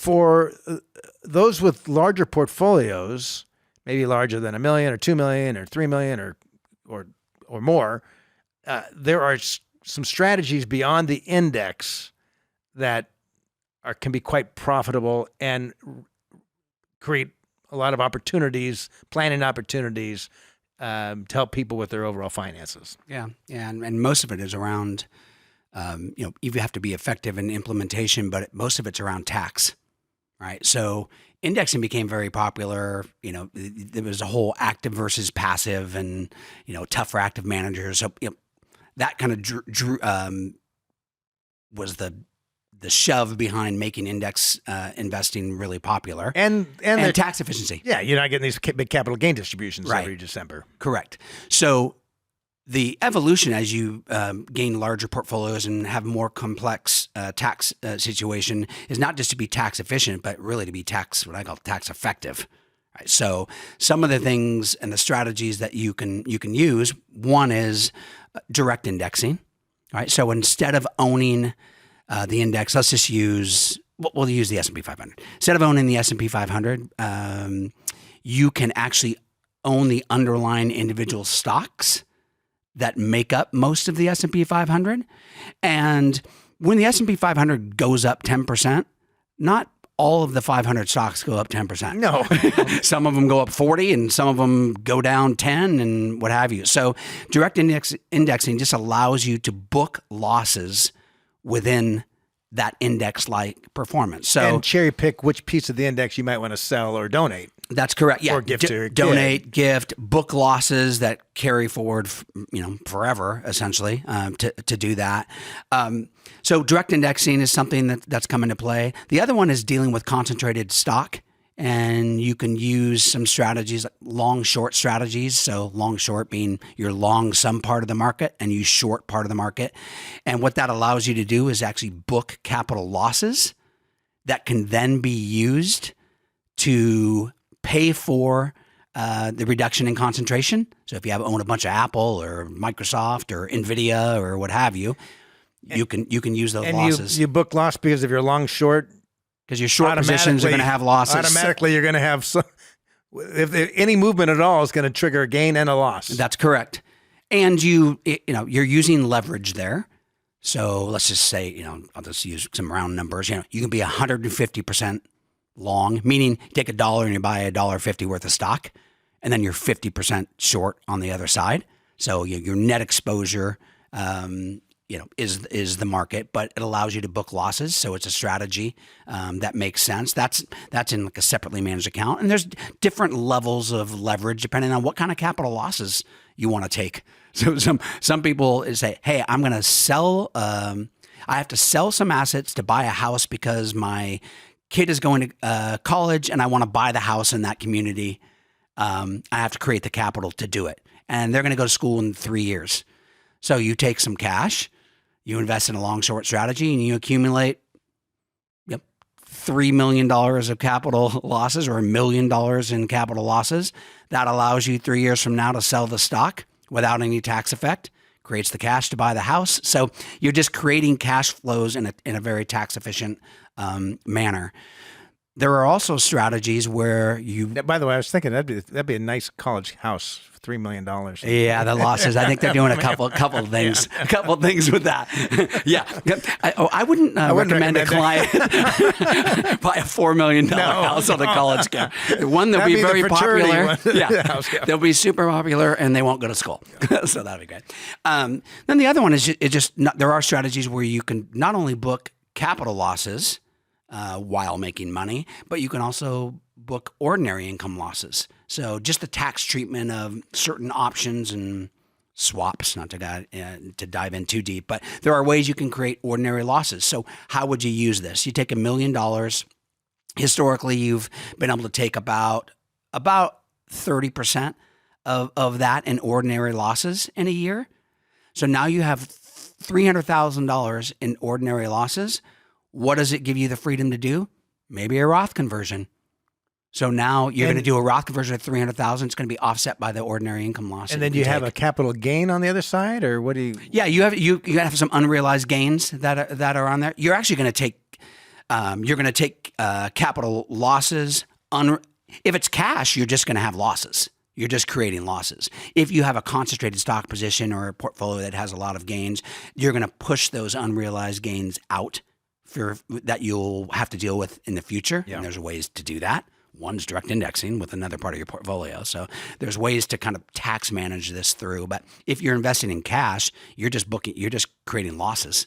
for those with larger portfolios, maybe larger than $1 million or $2 million or $3 million or more, there are some strategies beyond the index that can be quite profitable and create a lot of opportunities, planning opportunities to help people with their overall finances. Yeah, and most of it is around, you have to be effective in implementation, but most of it's around tax, right? So indexing became very popular. There was a whole active versus passive, and tough for active managers. So that kind of drew was the shove behind making index investing really popular, and the tax efficiency. Yeah, you're not getting these big capital gain distributions every December. Correct. So the evolution as you gain larger portfolios and have more complex tax situation is not just to be tax efficient, but really to be what I call tax effective. Right? So some of the things and the strategies that you can use, one is direct indexing. Right? So instead of owning the index, let's just we'll use the S&P 500. Instead of owning the S&P 500, you can actually own the underlying individual stocks that make up most of the S&P 500. And when the S&P 500 goes up 10%, not all of the 500 stocks go up 10%. No. Some of them go up 40 and some of them go down 10 and what have you. So direct indexing just allows you to book losses within that index-like performance. So and cherry pick which piece of the index you might want to sell or donate. That's correct. Yeah, or gift to donate, gift, book losses that carry forward, forever, essentially, to do that. So direct indexing is something that's come into play. The other one is dealing with concentrated stock. And you can use some strategies, like long-short strategies. So long-short being you're long some part of the market and you short part of the market. And what that allows you to do is actually book capital losses that can then be used to pay for the reduction in concentration. So if you own a bunch of Apple or Microsoft or NVIDIA or what have you, you can use those losses. You book loss because if you're long-short, because your short positions are going to have losses. Automatically, you're going to have some. If any movement at all is going to trigger a gain and a loss. That's correct. And you're using leverage there. So let's just say, I'll just use some round numbers. You can be 150% long, meaning you take $1 and you buy $1.50 worth of stock, and then you're 50% short on the other side. So your net exposure, is the market, but it allows you to book losses. So it's a strategy that makes sense. That's in like a separately managed account. And there's different levels of leverage depending on what kind of capital losses you want to take. So some people say, hey, I'm going to sell, I have to sell some assets to buy a house because my kid is going to college and I want to buy the house in that community. I have to create the capital to do it. And they're going to go to school in 3 years. So you take some cash, you invest in a long-short strategy, and you accumulate $3 million of capital losses or $1 million in capital losses. That allows you 3 years from now to sell the stock without any tax effect, creates the cash to buy the house. So you're just creating cash flows in a very tax-efficient manner. There are also strategies where you... By the way, I was thinking that'd be a nice college house for $3 million. Yeah, the losses. I think they're doing a couple of things, a couple of things with that. Yeah, I wouldn't recommend a client buy a $4 million house on the college cap. One that'll be very popular. Yeah, they'll be super popular and they won't go to school. So that'd be great. Then the other one is there are strategies where you can not only book capital losses while making money, but you can also book ordinary income losses. So just the tax treatment of certain options and swaps, not to dive in too deep, but there are ways you can create ordinary losses. So how would you use this? You take $1 million. Historically, you've been able to take about 30% of that in ordinary losses in a year. So now you have $300,000 in ordinary losses. What does it give you the freedom to do? Maybe a Roth conversion. So now you're going to do a Roth conversion of $300,000. It's going to be offset by the ordinary income loss. And then you have a capital gain on the other side, or what do you? Yeah, you have some unrealized gains that are on there. You're actually going to take You're going to take capital losses. If it's cash, you're just going to have losses. You're just creating losses. If you have a concentrated stock position or a portfolio that has a lot of gains, you're going to push those unrealized gains out that you'll have to deal with in the future. Yeah. And there's ways to do that. One's direct indexing with another part of your portfolio. So there's ways to kind of tax manage this through. But if you're investing in cash, you're just creating losses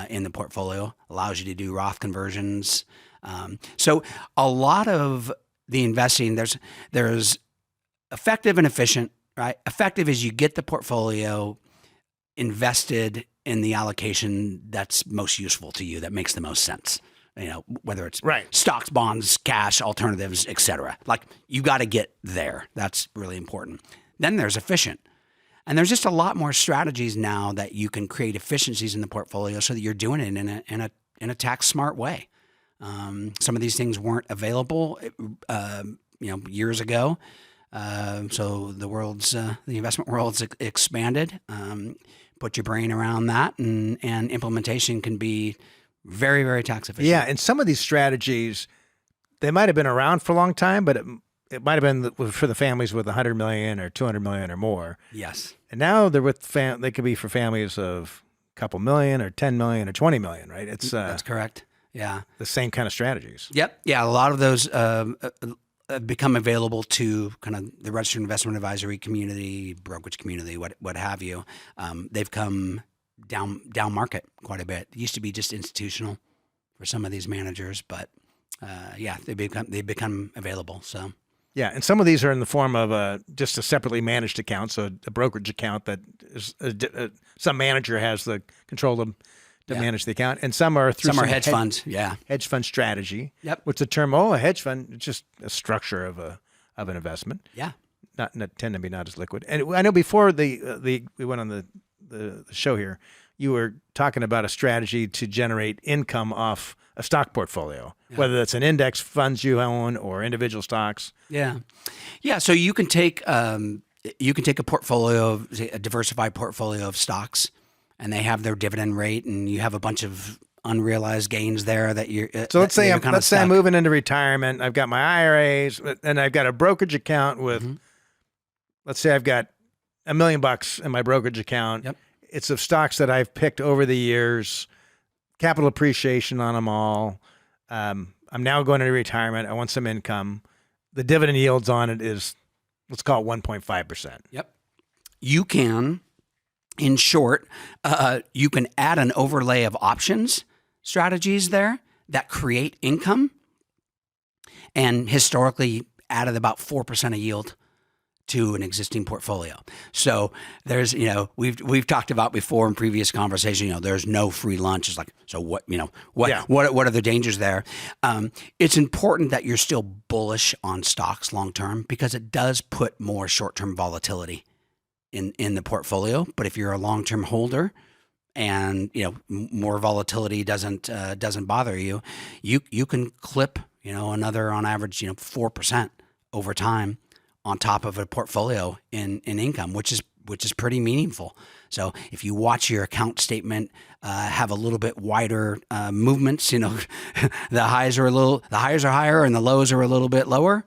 in the portfolio. Allows you to do Roth conversions. So a lot of the investing, there's effective and efficient, right? Effective is you get the portfolio invested in the allocation that's most useful to you, that makes the most sense. Whether it's stocks, bonds, cash, alternatives, et cetera. Like, you got to get there. That's really important. Then there's efficient. And there's just a lot more strategies now that you can create efficiencies in the portfolio so that you're doing it in a tax smart way. Some of these things weren't available, years ago. So the investment world's expanded. Put your brain around that, and implementation can be very, very tax efficient. Yeah, and some of these strategies, they might have been around for a long time, but it might have been for the families with 100 million or 200 million or more. Yes. And now they're they could be for families of a couple million or 10 million or 20 million, right? That's correct. Yeah. The same kind of strategies. Yep. Yeah, a lot of those become available to kind of the registered investment advisory community, brokerage community, what have you. They've come down market quite a bit. It used to be just institutional for some of these managers, but they become available. So yeah, and some of these are in the form of just a separately managed account, so a brokerage account that is some manager has the control to manage the account, and some are through some are hedge funds. Yeah, hedge fund strategy. Yep. Which the term a hedge fund, it's just a structure of an investment. Yeah, not tend to be not as liquid. And I know before we went on the show here, you were talking about a strategy to generate income off a stock portfolio, whether that's an index funds you own or individual stocks. Yeah. So you can take a portfolio, a diversified portfolio of stocks, and they have their dividend rate, and you have a bunch of unrealized gains there that you're. So let's say I'm moving into retirement. I've got my IRAs, and I've got a brokerage account with. Let's say I've got $1 million in my brokerage account. Yep. It's of stocks that I've picked over the years, capital appreciation on them all. I'm now going into retirement. I want some income. The dividend yields on it is, let's call it 1.5%. Yep. You can, in short, you can add an overlay of options strategies there that create income, and historically added about 4% a yield to an existing portfolio. So there's, we've talked about before in previous conversation, there's no free lunch. It's like, so what are the dangers there? It's important that you're still bullish on stocks long-term, because it does put more short-term volatility in the portfolio. But if you're a long-term holder and, more volatility doesn't bother you, you can clip, another on average, 4% over time on top of a portfolio in income, which is pretty meaningful. So if you watch your account statement have a little bit wider movements, the highs are higher and the lows are a little bit lower,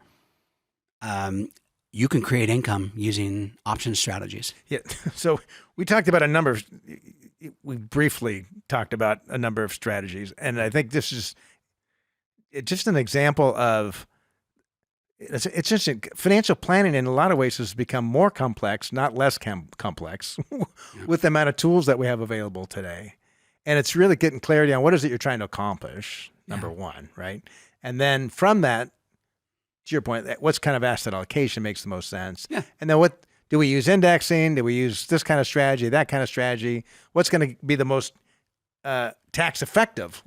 you can create income using option strategies. Yeah. So we briefly talked about a number of strategies, and I think this is just an example of. It's just financial planning in a lot of ways has become more complex, not less complex, with the amount of tools that we have available today. And it's really getting clarity on what is it you're trying to accomplish, number one, right? And then from that, to your point, what's kind of asset allocation makes the most sense. Yeah. And then what do we use indexing? Do we use this kind of strategy, that kind of strategy? What's going to be the most tax effective